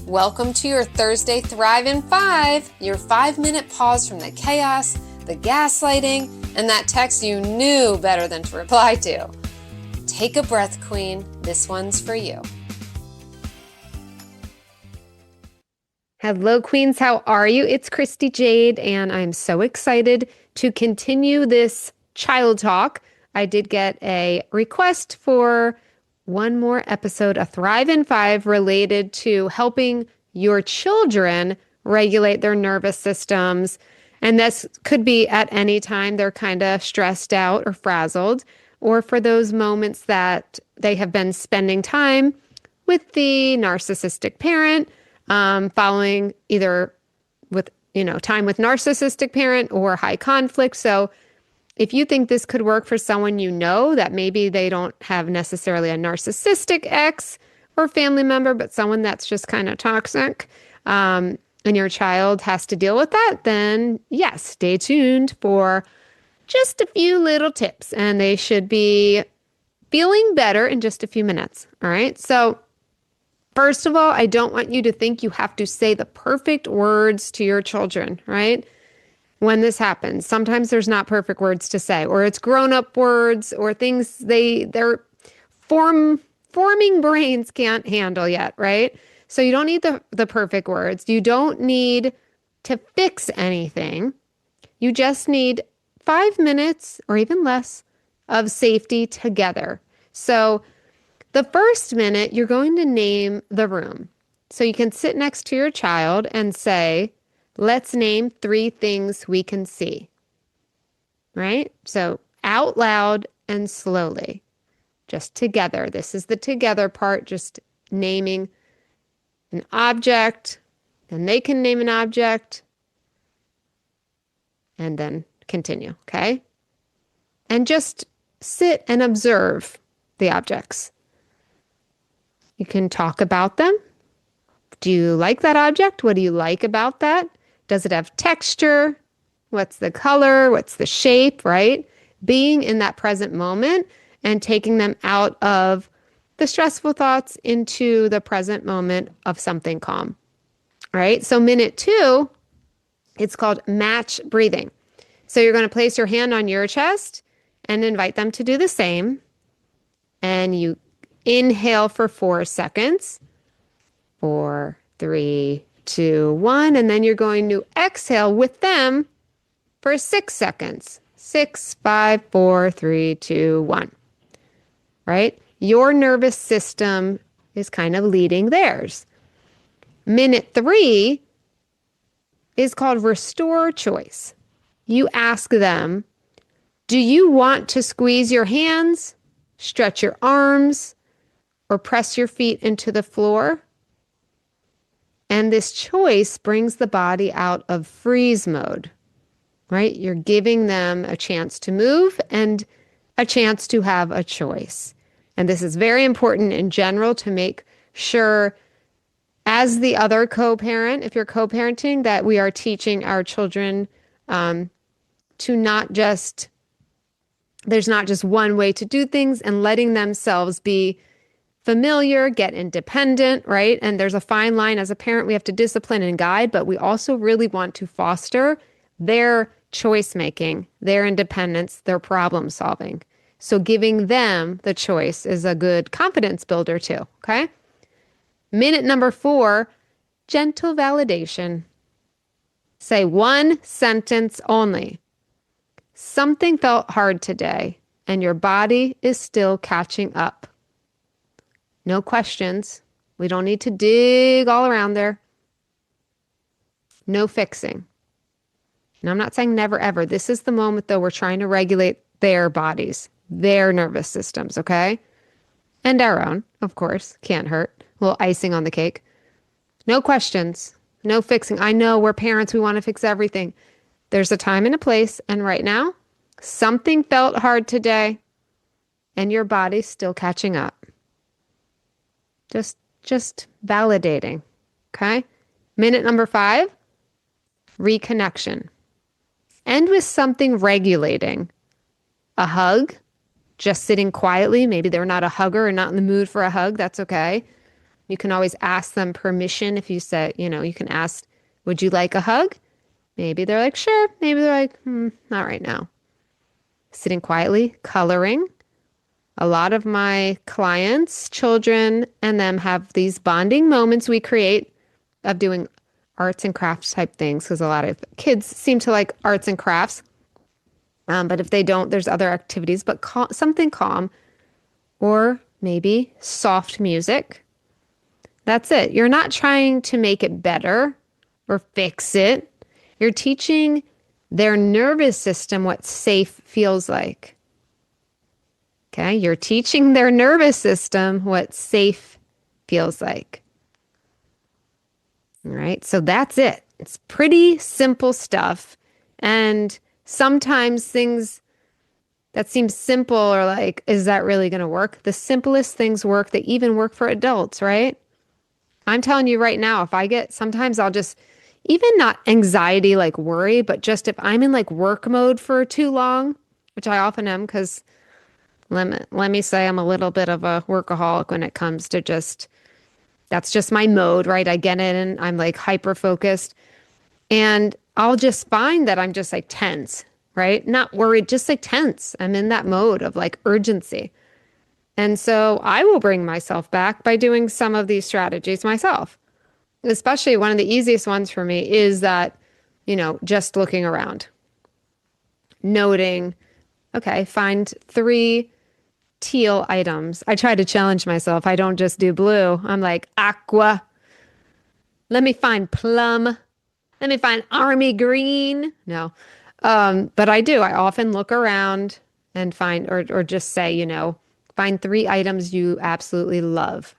Welcome to your Thursday Thrive in 5, your 5-minute pause from the chaos, the gaslighting, and that text you knew better than to reply to. Take a breath, Queen. This one's for you. Hello, Queens. How are you? It's Christy Jade, and I'm so excited to continue this child talk. I did get a request for one more episode, a Thrive in 5, related to helping your children regulate their nervous systems. And this could be at any time they're kind of stressed out or frazzled, or for those moments that they have been spending time with the narcissistic parent, following either with, time with narcissistic parent or high conflict. So if you think this could work for someone that maybe they don't have necessarily a narcissistic ex or family member, but someone that's just kind of toxic, and your child has to deal with that, then yes, stay tuned for just a few little tips, and they should be feeling better in just a few minutes. All right. So first of all, I don't want you to think you have to say the perfect words to your children, right? When this happens, sometimes there's not perfect words to say, or it's grown-up words or things their forming brains can't handle yet, right? So you don't need the perfect words. You don't need to fix anything. You just need 5 minutes or even less of safety together. So the first minute, you're going to name the room. So you can sit next to your child and say, let's name 3 things we can see, right? So out loud and slowly, just together. This is the together part, just naming an object, and they can name an object, and then continue, okay? And just sit and observe the objects. You can talk about them. Do you like that object? What do you like about that? Does it have texture? What's the color? What's the shape, right? Being in that present moment and taking them out of the stressful thoughts into the present moment of something calm, right? So minute 2, it's called match breathing. So you're going to place your hand on your chest and invite them to do the same. And you inhale for 4 seconds. 4, 3, 2, 1. And then you're going to exhale with them for 6 seconds. 6, 5, 4, 3, 2, 1. Right? Your nervous system is kind of leading theirs. Minute 3 is called restore choice. You ask them, do you want to squeeze your hands, stretch your arms, or press your feet into the floor? And this choice brings the body out of freeze mode, right? You're giving them a chance to move and a chance to have a choice. And this is very important in general to make sure, as the other co-parent, if you're co-parenting, that we are teaching our children to not just, there's not just one way to do things, and letting themselves be familiar, get independent, right? And there's a fine line. As a parent, we have to discipline and guide, but we also really want to foster their choice making, their independence, their problem solving. So giving them the choice is a good confidence builder too, okay? Minute number 4, gentle validation. Say 1 sentence only. Something felt hard today, and your body is still catching up. No questions. We don't need to dig all around there. No fixing. And I'm not saying never, ever. This is the moment, though, we're trying to regulate their bodies, their nervous systems, okay? And our own, of course. Can't hurt. A little icing on the cake. No questions. No fixing. I know we're parents. We want to fix everything. There's a time and a place. And right now, something felt hard today, and your body's still catching up. Just validating, okay? Minute number 5, reconnection. End with something regulating. A hug, just sitting quietly. Maybe they're not a hugger or not in the mood for a hug. That's okay. You can always ask them permission. If you say, you can ask, would you like a hug? Maybe they're like, sure. Maybe they're like, not right now. Sitting quietly, coloring. A lot of my clients, children, and them have these bonding moments we create of doing arts and crafts type things, because a lot of kids seem to like arts and crafts. But if they don't, there's other activities, but something calm, or maybe soft music. That's it. You're not trying to make it better or fix it. You're teaching their nervous system what safe feels like. Okay? You're teaching their nervous system what safe feels like. All right? So that's it. It's pretty simple stuff. And sometimes things that seem simple are like, is that really going to work? The simplest things work. They even work for adults, right? I'm telling you right now, sometimes I'll just, even not anxiety, like worry, but just if I'm in like work mode for too long, which I often am, because let me say I'm a little bit of a workaholic when it comes to that's just my mode, right? I get in and I'm like hyper focused, and I'll just find that I'm just like tense, right? Not worried, just like tense. I'm in that mode of like urgency. And so I will bring myself back by doing some of these strategies myself. Especially one of the easiest ones for me is that, just looking around, noting, okay, find 3 teal items. I try to challenge myself. I don't just do blue. I'm like aqua. Let me find plum. Let me find army green. No. But I do. I often look around and find, or just say, find 3 items you absolutely love.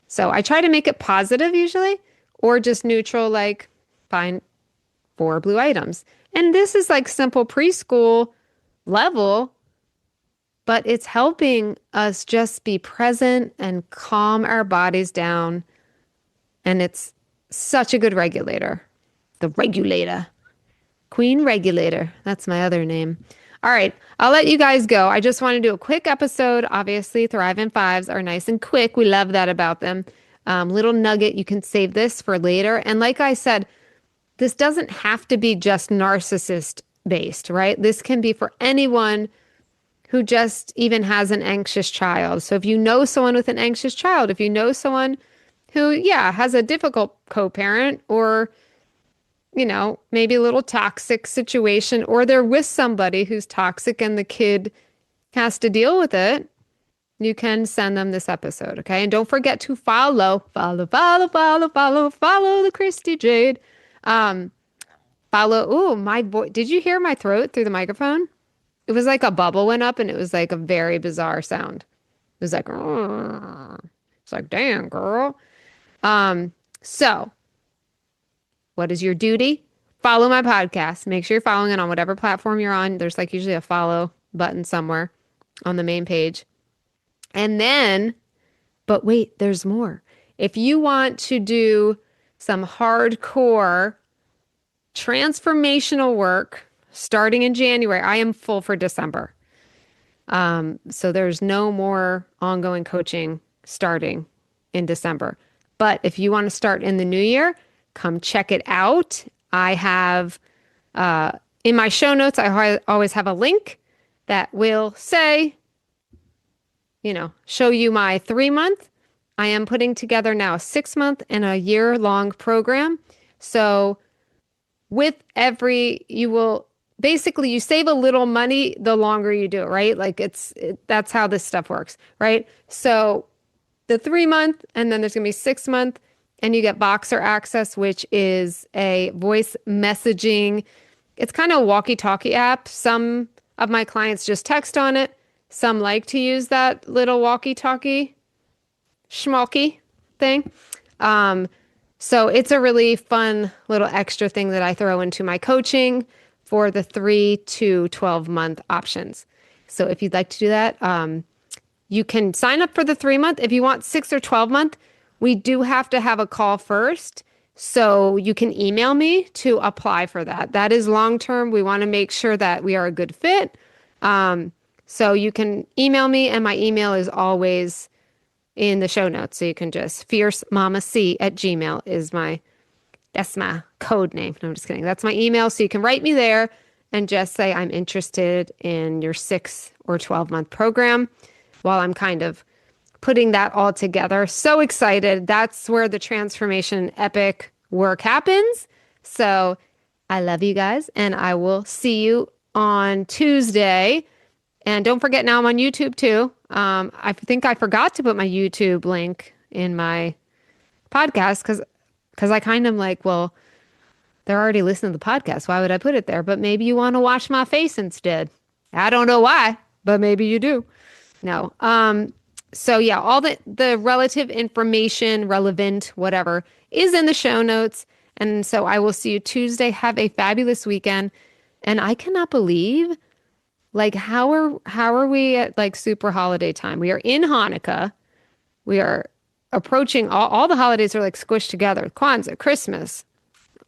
So I try to make it positive usually, or just neutral, like find 4 blue items. And this is like simple preschool level, but it's helping us just be present and calm our bodies down. And it's such a good regulator. The regulator. Queen Regulator. That's my other name. All right, I'll let you guys go. I just want to do a quick episode. Obviously, Thrive in Fives are nice and quick. We love that about them. Little nugget, you can save this for later. And like I said, this doesn't have to be just narcissist based, right? This can be for anyone who just even has an anxious child. So if you know someone with an anxious child, if you know someone who, has a difficult co-parent, or maybe a little toxic situation, or they're with somebody who's toxic and the kid has to deal with it, you can send them this episode, okay? And don't forget to follow the Christy Jade. Follow, my voice. Did you hear my throat through the microphone? It was like a bubble went up, and it was like a very bizarre sound. It was like, it's like, damn, girl. So what is your duty? Follow my podcast. Make sure you're following it on whatever platform you're on. There's like usually a follow button somewhere on the main page. And then, but wait, there's more. If you want to do some hardcore transformational work starting in January, I am full for December. So there's no more ongoing coaching starting in December. But if you want to start in the new year, come check it out. I have, in my show notes, I always have a link that will say, show you my 3-month. I am putting together now a 6-month and a year-long program. So with you save a little money the longer you do it, right? Like that's how this stuff works, right? So the 3-month, and then there's going to be 6-month, and you get Boxer Access, which is a voice messaging. It's kind of a walkie-talkie app. Some of my clients just text on it. Some like to use that little walkie-talkie schmalky thing. So it's a really fun little extra thing that I throw into my coaching for the 3 to 12-month options. So if you'd like to do that, you can sign up for the 3-month. If you want 6 or 12-month, we do have to have a call first. So you can email me to apply for that. That is long-term. We want to make sure that we are a good fit. So you can email me, and my email is always in the show notes. So you can just fiercemamac@gmail is that's my code name. No, I'm just kidding. That's my email. So you can write me there and just say, I'm interested in your 6 or 12-month program while I'm kind of putting that all together. So excited. That's where the transformation epic work happens. So I love you guys, and I will see you on Tuesday. And don't forget, now I'm on YouTube too. I think I forgot to put my YouTube link in my podcast because I kind of like, well, they're already listening to the podcast. Why would I put it there? But maybe you want to watch my face instead. I don't know why, but maybe you do. No. So yeah, all the relative information, relevant, whatever, is in the show notes. And so I will see you Tuesday. Have a fabulous weekend. And I cannot believe, like, how are we at like super holiday time? We are in Hanukkah. We are approaching all the holidays are like squished together. Kwanzaa, Christmas,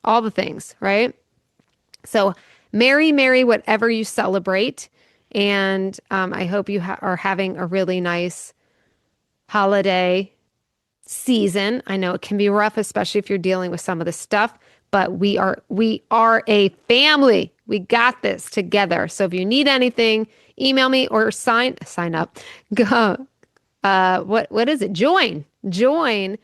all the things, right? So merry whatever you celebrate. And I hope you are having a really nice holiday season. I know it can be rough, especially if you're dealing with some of the stuff, but we are a family. We got this together. So if you need anything, email me or sign up. Go. What is it? Join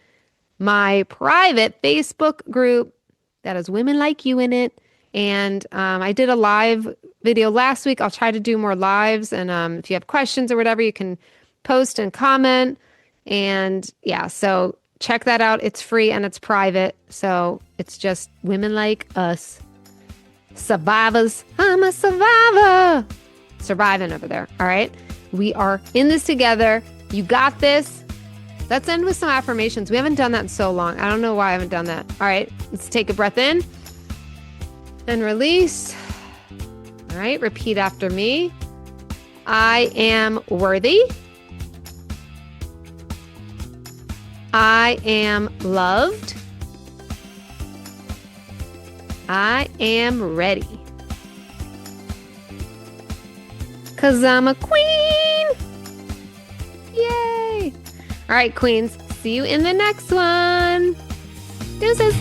my private Facebook group that has women like you in it. And I did a live video last week. I'll try to do more lives. And if you have questions or whatever, you can post and comment. And yeah, so check that out. It's free and it's private. So it's just women like us. Survivors. I'm a survivor. Surviving over there. All right. We are in this together. You got this. Let's end with some affirmations. We haven't done that in so long. I don't know why I haven't done that. All right. Let's take a breath in and release. All right. Repeat after me. I am worthy. I am loved. I am ready. 'Cause I'm a queen. Yay. All right, queens. See you in the next one. Deuces.